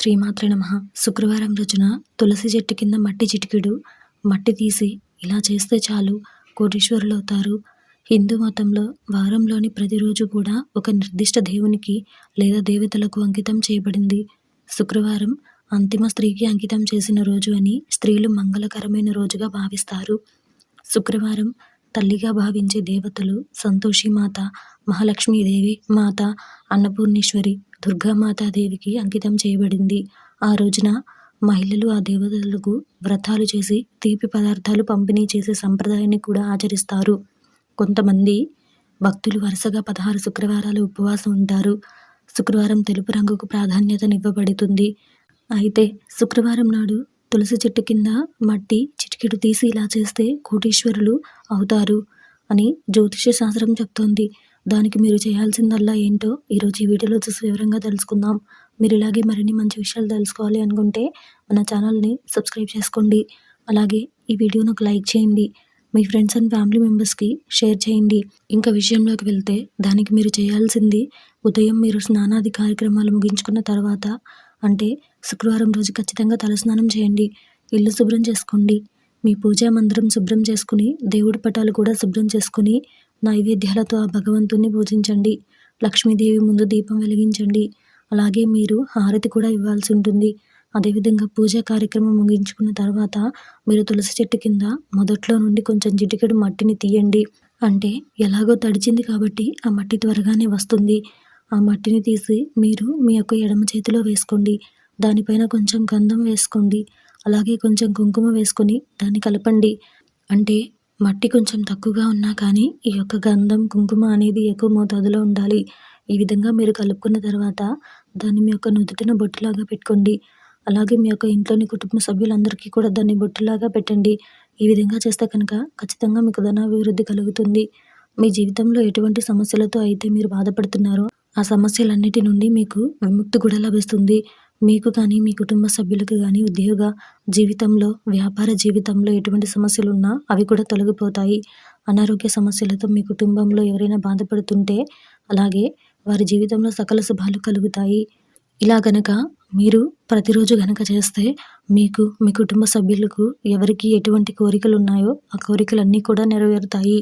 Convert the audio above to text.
శ్రీమాత్రే నమః. శుక్రవారం రోజున తులసి చెట్టు కింద మట్టి చిటికెడు మట్టి తీసి ఇలా చేస్తే చాలు కోటీశ్వరులవుతారు. హిందూ మతంలో వారంలోని ప్రతిరోజు కూడా ఒక నిర్దిష్ట దేవునికి లేదా దేవతలకు అంకితం చేయబడింది. శుక్రవారం అంతిమ స్త్రీకి అంకితం చేసిన రోజు అని స్త్రీలు మంగళకరమైన రోజుగా భావిస్తారు. శుక్రవారం తల్లిగా భావించే దేవతలు సంతోషిమాత, మహాలక్ష్మీదేవి మాత, అన్నపూర్ణేశ్వరి, దుర్గామాతాదేవికి అంకితం చేయబడింది. ఆ రోజున మహిళలు ఆ దేవతలకు వ్రతాలు చేసి తీపి పదార్థాలు పంపిణీ చేసే సంప్రదాయాన్ని కూడా ఆచరిస్తారు. కొంతమంది భక్తులు వరుసగా 16 శుక్రవారాలు ఉపవాసం ఉంటారు. శుక్రవారం తెలుపు రంగుకు ప్రాధాన్యతనివ్వబడుతుంది. అయితే శుక్రవారం నాడు తులసి చెట్టు కింద మట్టి చిటికెడు తీసి ఇలా చేస్తే కోటీశ్వరులు అవుతారు అని జ్యోతిష్య శాస్త్రం చెప్తోంది. దానికి మీరు చేయాల్సిందల్లా ఏంటో ఈరోజు ఈ వీడియోలో చూసి వివరంగా తెలుసుకుందాం. మీరు ఇలాగే మరిన్ని మంచి విషయాలు తెలుసుకోవాలి అనుకుంటే మన ఛానల్ని సబ్స్క్రైబ్ చేసుకోండి. అలాగే ఈ వీడియోను ఒక లైక్ చేయండి. మీ ఫ్రెండ్స్ అండ్ ఫ్యామిలీ మెంబర్స్కి షేర్ చేయండి. ఇంకా విషయంలోకి వెళ్తే దానికి మీరు చేయాల్సింది ఉదయం మీరు స్నానాది కార్యక్రమాలు ముగించుకున్న తర్వాత అంటే శుక్రవారం రోజు ఖచ్చితంగా తలస్నానం చేయండి. ఇల్లు శుభ్రం చేసుకోండి. మీ పూజా మందిరం శుభ్రం చేసుకుని దేవుడి పటాలు కూడా శుభ్రం చేసుకుని నైవేద్యాలతో ఆ భగవంతుని పూజించండి. లక్ష్మీదేవి ముందు దీపం వెలిగించండి. అలాగే మీరు హారతి కూడా ఇవ్వాల్సి ఉంటుంది. అదేవిధంగా పూజా కార్యక్రమం ముగించుకున్న తర్వాత మీరు తులసి చెట్టు కింద మొదట్లో నుండి కొంచెం చిటికెడు మట్టిని తీయండి. అంటే ఎలాగో తడిచింది కాబట్టి ఆ మట్టి త్వరగానే వస్తుంది. ఆ మట్టిని తీసి మీరు మీ యొక్క ఎడమ చేతిలో వేసుకోండి. దానిపైన కొంచెం గంధం వేసుకోండి. అలాగే కొంచెం కుంకుమ వేసుకొని దాన్ని కలపండి. అంటే మట్టి కొంచెం తక్కువగా ఉన్నా కానీ ఈ యొక్క గంధం కుంకుమ అనేది ఎక్కువ మోతాదులో ఉండాలి. ఈ విధంగా మీరు కలుపుకున్న తర్వాత దాన్ని మీ యొక్క నుదుటిన బొట్టులాగా పెట్టుకోండి. అలాగే మీ యొక్క ఇంట్లోని కుటుంబ సభ్యులందరికీ కూడా దాన్ని బొట్టులాగా పెట్టండి. ఈ విధంగా చేస్తే కనుక ఖచ్చితంగా మీకు ధనాభివృద్ధి కలుగుతుంది. మీ జీవితంలో ఎటువంటి సమస్యలతో అయితే మీరు బాధపడుతున్నారో ఆ సమస్యలన్నిటి నుండి మీకు విముక్తి కూడా లభిస్తుంది. మీకు కానీ మీ కుటుంబ సభ్యులకు కానీ ఉద్యోగ జీవితంలో, వ్యాపార జీవితంలో ఎటువంటి సమస్యలు ఉన్నా అవి కూడా తొలగిపోతాయి. అనారోగ్య సమస్యలతో మీ కుటుంబంలో ఎవరైనా బాధపడుతుంటే అలాగే వారి జీవితంలో సకల శుభాలు కలుగుతాయి. ఇలా గనక మీరు ప్రతిరోజు గనక చేస్తే మీకు, మీ కుటుంబ సభ్యులకు ఎవరికి ఎటువంటి కోరికలు ఉన్నాయో ఆ కోరికలన్నీ కూడా నెరవేరుతాయి.